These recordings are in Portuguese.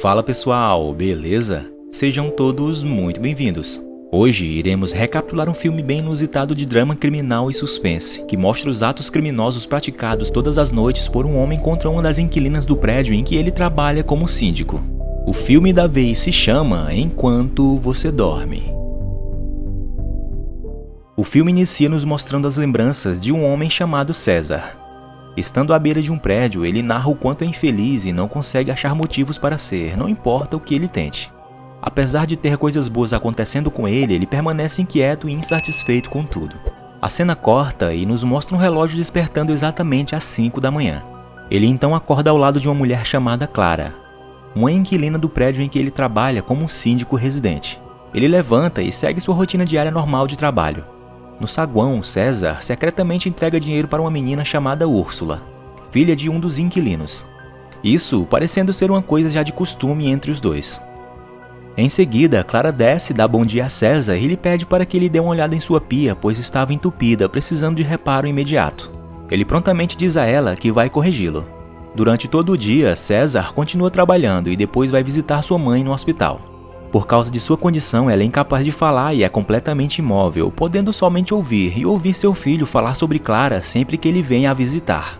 Fala pessoal, beleza? Sejam todos muito bem-vindos. Hoje iremos recapitular um filme bem inusitado de drama criminal e suspense, que mostra os atos criminosos praticados todas as noites por um homem contra uma das inquilinas do prédio em que ele trabalha como síndico. O filme da vez se chama Enquanto Você Dorme. O filme inicia nos mostrando as lembranças de um homem chamado César. Estando à beira de um prédio, ele narra o quanto é infeliz e não consegue achar motivos para ser, não importa o que ele tente. Apesar de ter coisas boas acontecendo com ele, ele permanece inquieto e insatisfeito com tudo. A cena corta e nos mostra um relógio despertando exatamente às 5 da manhã. Ele então acorda ao lado de uma mulher chamada Clara, uma inquilina do prédio em que ele trabalha como um síndico residente. Ele levanta e segue sua rotina diária normal de trabalho. No saguão, César secretamente entrega dinheiro para uma menina chamada Úrsula, filha de um dos inquilinos. Isso parecendo ser uma coisa já de costume entre os dois. Em seguida, Clara desce, dá bom dia a César e lhe pede para que ele dê uma olhada em sua pia, pois estava entupida, precisando de reparo imediato. Ele prontamente diz a ela que vai corrigi-lo. Durante todo o dia, César continua trabalhando e depois vai visitar sua mãe no hospital. Por causa de sua condição, ela é incapaz de falar e é completamente imóvel, podendo somente ouvir e ouvir seu filho falar sobre Clara sempre que ele vem a visitar.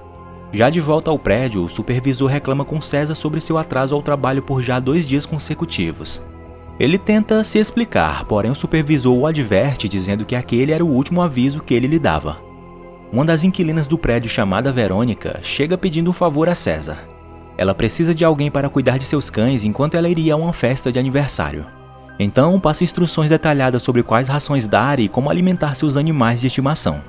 Já de volta ao prédio, o supervisor reclama com César sobre seu atraso ao trabalho por já 2 dias consecutivos. Ele tenta se explicar, porém o supervisor o adverte dizendo que aquele era o último aviso que ele lhe dava. Uma das inquilinas do prédio, chamada Verônica, chega pedindo um favor a César. Ela precisa de alguém para cuidar de seus cães enquanto ela iria a uma festa de aniversário. Então passa instruções detalhadas sobre quais rações dar e como alimentar seus animais de estimação.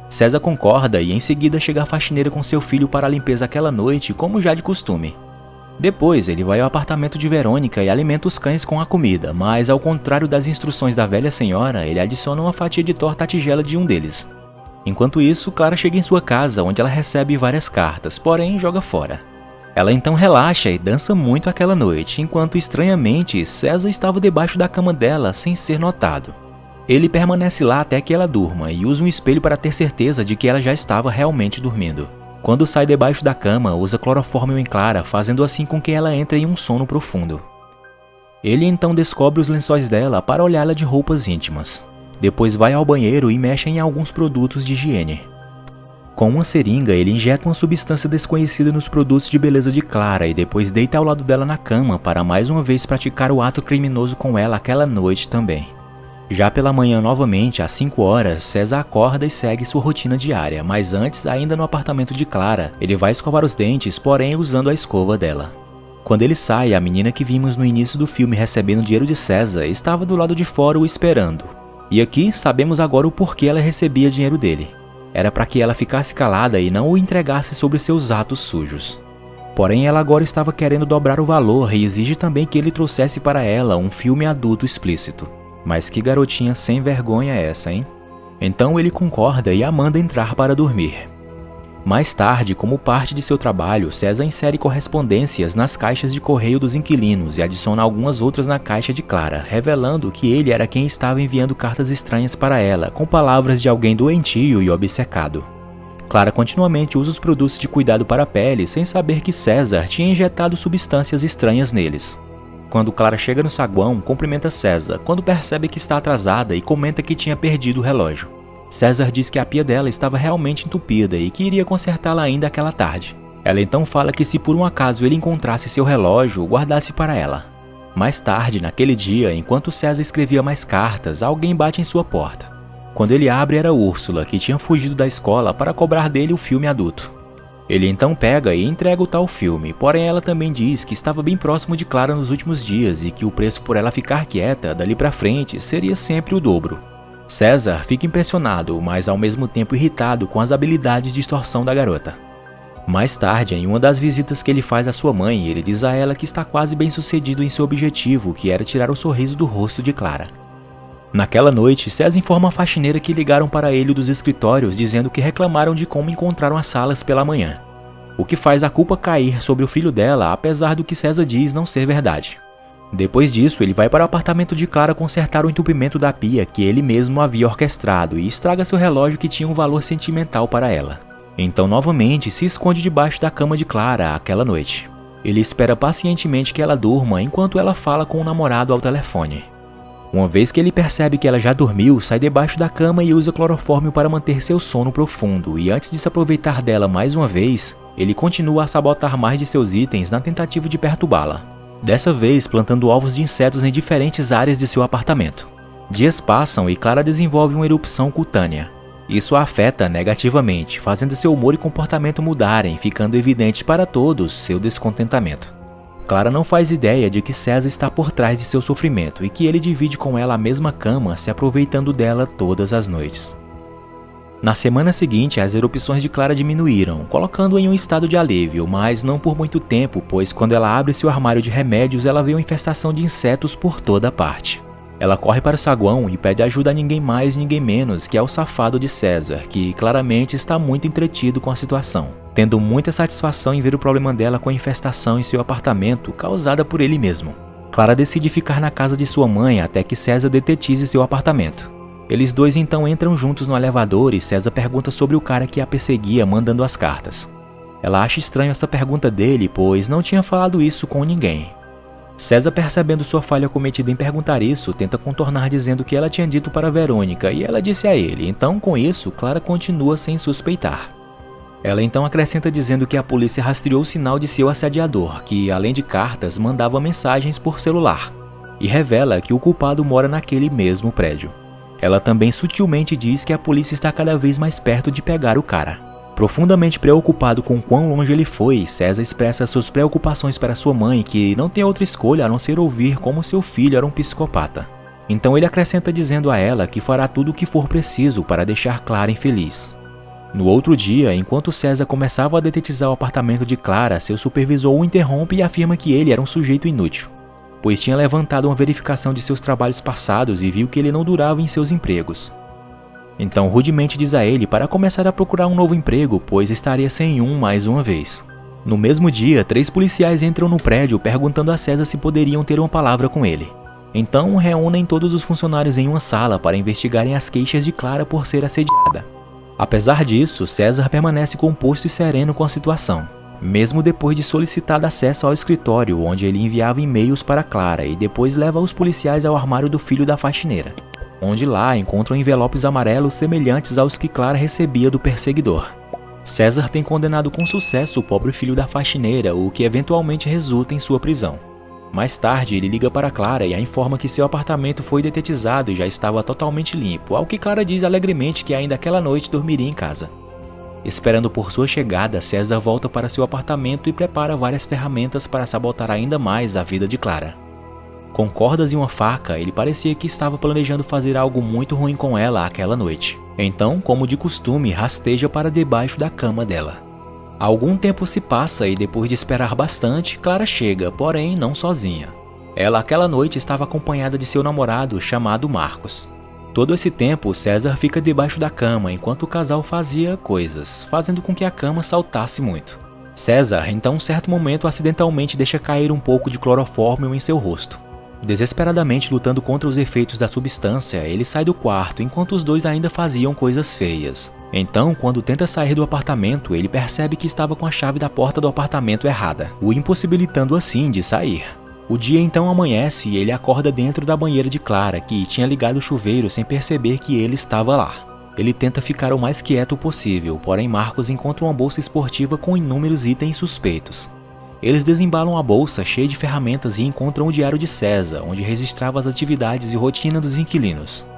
César concorda e em seguida chega a faxineira com seu filho para a limpeza aquela noite, como já de costume. Depois ele vai ao apartamento de Verônica e alimenta os cães com a comida, mas ao contrário das instruções da velha senhora, ele adiciona uma fatia de torta à tigela de um deles. Enquanto isso, Clara chega em sua casa, onde ela recebe várias cartas, porém joga fora. Ela então relaxa e dança muito aquela noite, enquanto estranhamente César estava debaixo da cama dela sem ser notado. Ele permanece lá até que ela durma e usa um espelho para ter certeza de que ela já estava realmente dormindo. Quando sai debaixo da cama, usa clorofórmio em Clara, fazendo assim com que ela entre em um sono profundo. Ele então descobre os lençóis dela para olhá-la de roupas íntimas. Depois vai ao banheiro e mexe em alguns produtos de higiene. Com uma seringa, ele injeta uma substância desconhecida nos produtos de beleza de Clara e depois deita ao lado dela na cama para mais uma vez praticar o ato criminoso com ela aquela noite também. Já pela manhã novamente, às 5 horas, César acorda e segue sua rotina diária, mas antes, ainda no apartamento de Clara, ele vai escovar os dentes, porém usando a escova dela. Quando ele sai, a menina que vimos no início do filme recebendo dinheiro de César estava do lado de fora o esperando. E aqui sabemos agora o porquê ela recebia dinheiro dele. Era para que ela ficasse calada e não o entregasse sobre seus atos sujos. Porém, ela agora estava querendo dobrar o valor e exige também que ele trouxesse para ela um filme adulto explícito. Mas que garotinha sem vergonha é essa, hein? Então ele concorda e a manda entrar para dormir. Mais tarde, como parte de seu trabalho, César insere correspondências nas caixas de correio dos inquilinos e adiciona algumas outras na caixa de Clara, revelando que ele era quem estava enviando cartas estranhas para ela, com palavras de alguém doentio e obcecado. Clara continuamente usa os produtos de cuidado para a pele, sem saber que César tinha injetado substâncias estranhas neles. Quando Clara chega no saguão, cumprimenta César, quando percebe que está atrasada e comenta que tinha perdido o relógio. César diz que a pia dela estava realmente entupida e que iria consertá-la ainda aquela tarde. Ela então fala que se por um acaso ele encontrasse seu relógio, guardasse para ela. Mais tarde, naquele dia, enquanto César escrevia mais cartas, alguém bate em sua porta. Quando ele abre, era Úrsula, que tinha fugido da escola para cobrar dele o filme adulto. Ele então pega e entrega o tal filme, porém ela também diz que estava bem próximo de Clara nos últimos dias e que o preço por ela ficar quieta dali para frente seria sempre o dobro. César fica impressionado, mas ao mesmo tempo irritado com as habilidades de extorsão da garota. Mais tarde, em uma das visitas que ele faz à sua mãe, ele diz a ela que está quase bem sucedido em seu objetivo, que era tirar o sorriso do rosto de Clara. Naquela noite, César informa a faxineira que ligaram para ele dos escritórios dizendo que reclamaram de como encontraram as salas pela manhã, o que faz a culpa cair sobre o filho dela, apesar do que César diz não ser verdade. Depois disso, ele vai para o apartamento de Clara consertar o entupimento da pia que ele mesmo havia orquestrado e estraga seu relógio que tinha um valor sentimental para ela. Então novamente se esconde debaixo da cama de Clara aquela noite. Ele espera pacientemente que ela durma enquanto ela fala com o namorado ao telefone. Uma vez que ele percebe que ela já dormiu, sai debaixo da cama e usa clorofórmio para manter seu sono profundo, e antes de se aproveitar dela mais uma vez, ele continua a sabotar mais de seus itens na tentativa de perturbá-la. Dessa vez plantando ovos de insetos em diferentes áreas de seu apartamento. Dias passam e Clara desenvolve uma erupção cutânea. Isso a afeta negativamente, fazendo seu humor e comportamento mudarem, ficando evidente para todos seu descontentamento. Clara não faz ideia de que César está por trás de seu sofrimento e que ele divide com ela a mesma cama, se aproveitando dela todas as noites. Na semana seguinte, as erupções de Clara diminuíram, colocando-a em um estado de alívio, mas não por muito tempo, pois quando ela abre seu armário de remédios, ela vê uma infestação de insetos por toda parte. Ela corre para o saguão e pede ajuda a ninguém mais ninguém menos que ao safado de César, que claramente está muito entretido com a situação, tendo muita satisfação em ver o problema dela com a infestação em seu apartamento causada por ele mesmo. Clara decide ficar na casa de sua mãe até que César detetize seu apartamento. Eles dois então entram juntos no elevador e César pergunta sobre o cara que a perseguia mandando as cartas. Ela acha estranho essa pergunta dele, pois não tinha falado isso com ninguém. César, percebendo sua falha cometida em perguntar isso, tenta contornar dizendo que ela tinha dito para Verônica e ela disse a ele, então com isso, Clara continua sem suspeitar. Ela então acrescenta dizendo que a polícia rastreou o sinal de seu assediador, que além de cartas, mandava mensagens por celular, e revela que o culpado mora naquele mesmo prédio. Ela também sutilmente diz que a polícia está cada vez mais perto de pegar o cara. Profundamente preocupado com quão longe ele foi, César expressa suas preocupações para sua mãe, que não tem outra escolha a não ser ouvir como seu filho era um psicopata. Então ele acrescenta dizendo a ela que fará tudo o que for preciso para deixar Clara infeliz. No outro dia, enquanto César começava a detetizar o apartamento de Clara, seu supervisor o interrompe e afirma que ele era um sujeito inútil, pois tinha levantado uma verificação de seus trabalhos passados e viu que ele não durava em seus empregos. Então rudemente diz a ele para começar a procurar um novo emprego, pois estaria sem um mais uma vez. No mesmo dia, 3 policiais entram no prédio perguntando a César se poderiam ter uma palavra com ele. Então reúnem todos os funcionários em uma sala para investigarem as queixas de Clara por ser assediada. Apesar disso, César permanece composto e sereno com a situação, mesmo depois de solicitar acesso ao escritório, onde ele enviava e-mails para Clara e depois leva os policiais ao armário do filho da faxineira, onde lá encontram envelopes amarelos semelhantes aos que Clara recebia do perseguidor. César tem condenado com sucesso o pobre filho da faxineira, o que eventualmente resulta em sua prisão. Mais tarde, ele liga para Clara e a informa que seu apartamento foi detetizado e já estava totalmente limpo, ao que Clara diz alegremente que ainda aquela noite dormiria em casa. Esperando por sua chegada, César volta para seu apartamento e prepara várias ferramentas para sabotar ainda mais a vida de Clara. Com cordas e uma faca, ele parecia que estava planejando fazer algo muito ruim com ela aquela noite. Então, como de costume, rasteja para debaixo da cama dela. Algum tempo se passa e depois de esperar bastante, Clara chega, porém não sozinha. Ela aquela noite estava acompanhada de seu namorado chamado Marcos. Todo esse tempo, César fica debaixo da cama enquanto o casal fazia coisas, fazendo com que a cama saltasse muito. César, então, em certo momento, acidentalmente deixa cair um pouco de clorofórmio em seu rosto. Desesperadamente lutando contra os efeitos da substância, ele sai do quarto enquanto os dois ainda faziam coisas feias. Então, quando tenta sair do apartamento, ele percebe que estava com a chave da porta do apartamento errada, o impossibilitando assim de sair. O dia então amanhece e ele acorda dentro da banheira de Clara, que tinha ligado o chuveiro sem perceber que ele estava lá. Ele tenta ficar o mais quieto possível, porém Marcos encontra uma bolsa esportiva com inúmeros itens suspeitos. Eles desembalam a bolsa cheia de ferramentas e encontram o diário de César, onde registrava as atividades e rotina dos inquilinos.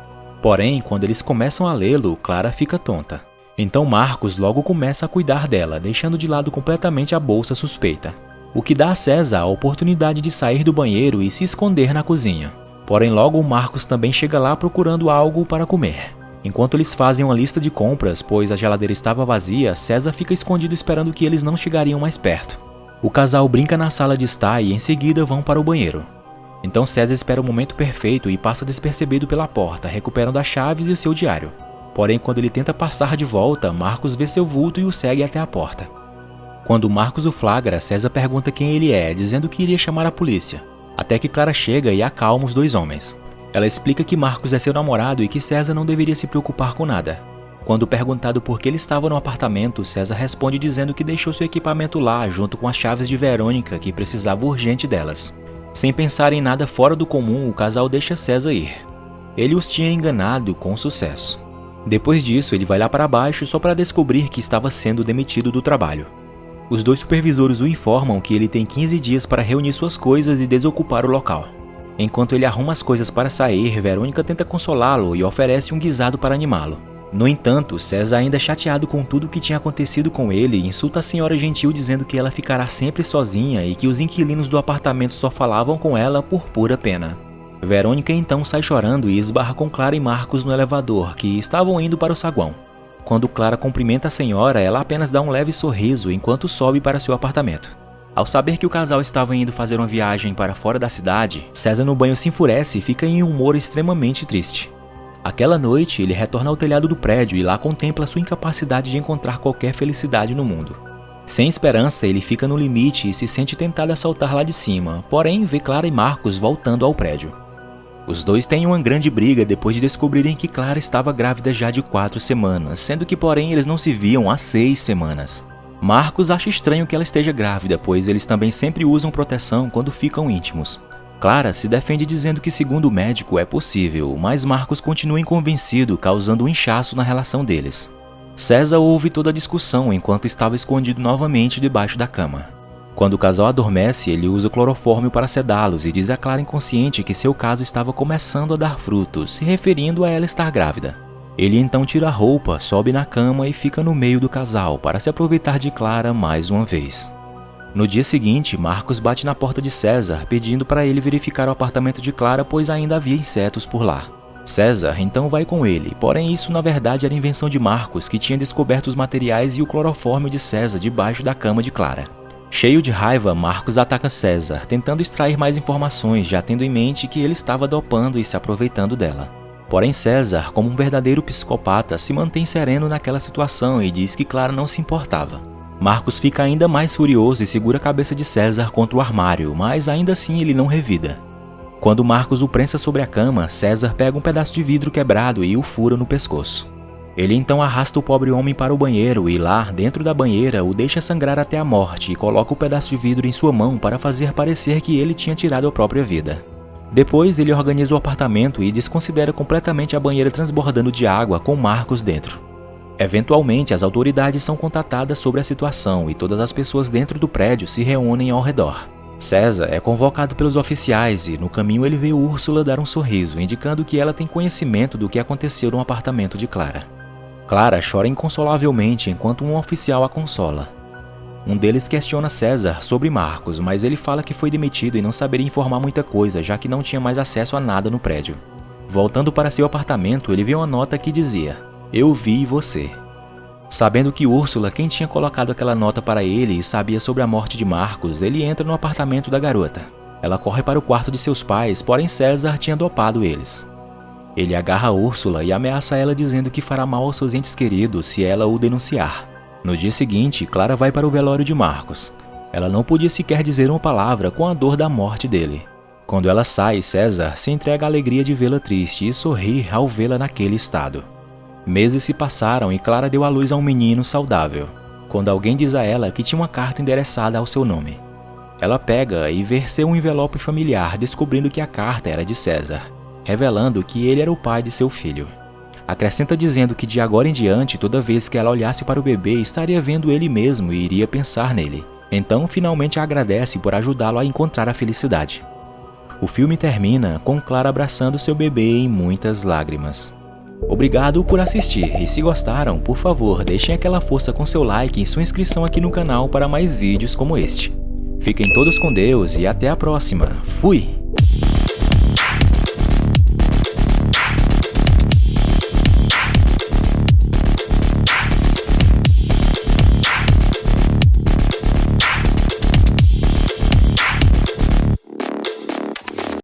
Porém, quando eles começam a lê-lo, Clara fica tonta. Então Marcos logo começa a cuidar dela, deixando de lado completamente a bolsa suspeita, o que dá a César a oportunidade de sair do banheiro e se esconder na cozinha. Porém logo Marcos também chega lá procurando algo para comer. Enquanto eles fazem uma lista de compras, pois a geladeira estava vazia, César fica escondido esperando que eles não chegariam mais perto. O casal brinca na sala de estar e em seguida vão para o banheiro. Então César espera o momento perfeito e passa despercebido pela porta, recuperando as chaves e o seu diário. Porém, quando ele tenta passar de volta, Marcos vê seu vulto e o segue até a porta. Quando Marcos o flagra, César pergunta quem ele é, dizendo que iria chamar a polícia, até que Clara chega e acalma os dois homens. Ela explica que Marcos é seu namorado e que César não deveria se preocupar com nada. Quando perguntado por que ele estava no apartamento, César responde dizendo que deixou seu equipamento lá junto com as chaves de Verônica, que precisava urgente delas. Sem pensar em nada fora do comum, o casal deixa César ir. Ele os tinha enganado com sucesso. Depois disso, ele vai lá para baixo só para descobrir que estava sendo demitido do trabalho. Os dois supervisores o informam que ele tem 15 dias para reunir suas coisas e desocupar o local. Enquanto ele arruma as coisas para sair, Verônica tenta consolá-lo e oferece um guisado para animá-lo. No entanto, César, ainda chateado com tudo o que tinha acontecido com ele, insulta a senhora gentil dizendo que ela ficará sempre sozinha e que os inquilinos do apartamento só falavam com ela por pura pena. Verônica então sai chorando e esbarra com Clara e Marcos no elevador, que estavam indo para o saguão. Quando Clara cumprimenta a senhora, ela apenas dá um leve sorriso enquanto sobe para seu apartamento. Ao saber que o casal estava indo fazer uma viagem para fora da cidade, César no banho se enfurece e fica em um humor extremamente triste. Aquela noite, ele retorna ao telhado do prédio e lá contempla sua incapacidade de encontrar qualquer felicidade no mundo. Sem esperança, ele fica no limite e se sente tentado a saltar lá de cima, porém vê Clara e Marcos voltando ao prédio. Os dois têm uma grande briga depois de descobrirem que Clara estava grávida já de 4 semanas, sendo que porém eles não se viam há 6 semanas. Marcos acha estranho que ela esteja grávida, pois eles também sempre usam proteção quando ficam íntimos. Clara se defende dizendo que segundo o médico é possível, mas Marcos continua inconvencido, causando um inchaço na relação deles. César ouve toda a discussão enquanto estava escondido novamente debaixo da cama. Quando o casal adormece, ele usa o clorofórmio para sedá-los e diz a Clara inconsciente que seu caso estava começando a dar frutos, se referindo a ela estar grávida. Ele então tira a roupa, sobe na cama e fica no meio do casal para se aproveitar de Clara mais uma vez. No dia seguinte, Marcos bate na porta de César, pedindo para ele verificar o apartamento de Clara, pois ainda havia insetos por lá. César então vai com ele, porém isso na verdade era invenção de Marcos, que tinha descoberto os materiais e o clorofórmio de César debaixo da cama de Clara. Cheio de raiva, Marcos ataca César, tentando extrair mais informações, já tendo em mente que ele estava dopando e se aproveitando dela. Porém César, como um verdadeiro psicopata, se mantém sereno naquela situação e diz que Clara não se importava. Marcos fica ainda mais furioso e segura a cabeça de César contra o armário, mas ainda assim ele não revida. Quando Marcos o prensa sobre a cama, César pega um pedaço de vidro quebrado e o fura no pescoço. Ele então arrasta o pobre homem para o banheiro e lá, dentro da banheira, o deixa sangrar até a morte e coloca o pedaço de vidro em sua mão para fazer parecer que ele tinha tirado a própria vida. Depois, ele organiza o apartamento e desconsidera completamente a banheira transbordando de água com Marcos dentro. Eventualmente, as autoridades são contatadas sobre a situação e todas as pessoas dentro do prédio se reúnem ao redor. César é convocado pelos oficiais e, no caminho, ele vê Úrsula dar um sorriso, indicando que ela tem conhecimento do que aconteceu no apartamento de Clara. Clara chora inconsolavelmente enquanto um oficial a consola. Um deles questiona César sobre Marcos, mas ele fala que foi demitido e não saberia informar muita coisa, já que não tinha mais acesso a nada no prédio. Voltando para seu apartamento, ele vê uma nota que dizia: "Eu vi você". Sabendo que Úrsula, quem tinha colocado aquela nota para ele e sabia sobre a morte de Marcos, ele entra no apartamento da garota. Ela corre para o quarto de seus pais, porém César tinha dopado eles. Ele agarra Úrsula e ameaça ela dizendo que fará mal aos seus entes queridos se ela o denunciar. No dia seguinte, Clara vai para o velório de Marcos. Ela não podia sequer dizer uma palavra com a dor da morte dele. Quando ela sai, César se entrega à alegria de vê-la triste e sorri ao vê-la naquele estado. Meses se passaram e Clara deu à luz a um menino saudável, quando alguém diz a ela que tinha uma carta endereçada ao seu nome. Ela pega e vê ser um envelope familiar, descobrindo que a carta era de César, revelando que ele era o pai de seu filho. Acrescenta dizendo que de agora em diante, toda vez que ela olhasse para o bebê, estaria vendo ele mesmo e iria pensar nele. Então, finalmente agradece por ajudá-lo a encontrar a felicidade. O filme termina com Clara abraçando seu bebê em muitas lágrimas. Obrigado por assistir e se gostaram, por favor, deixem aquela força com seu like e sua inscrição aqui no canal para mais vídeos como este. Fiquem todos com Deus e até a próxima. Fui!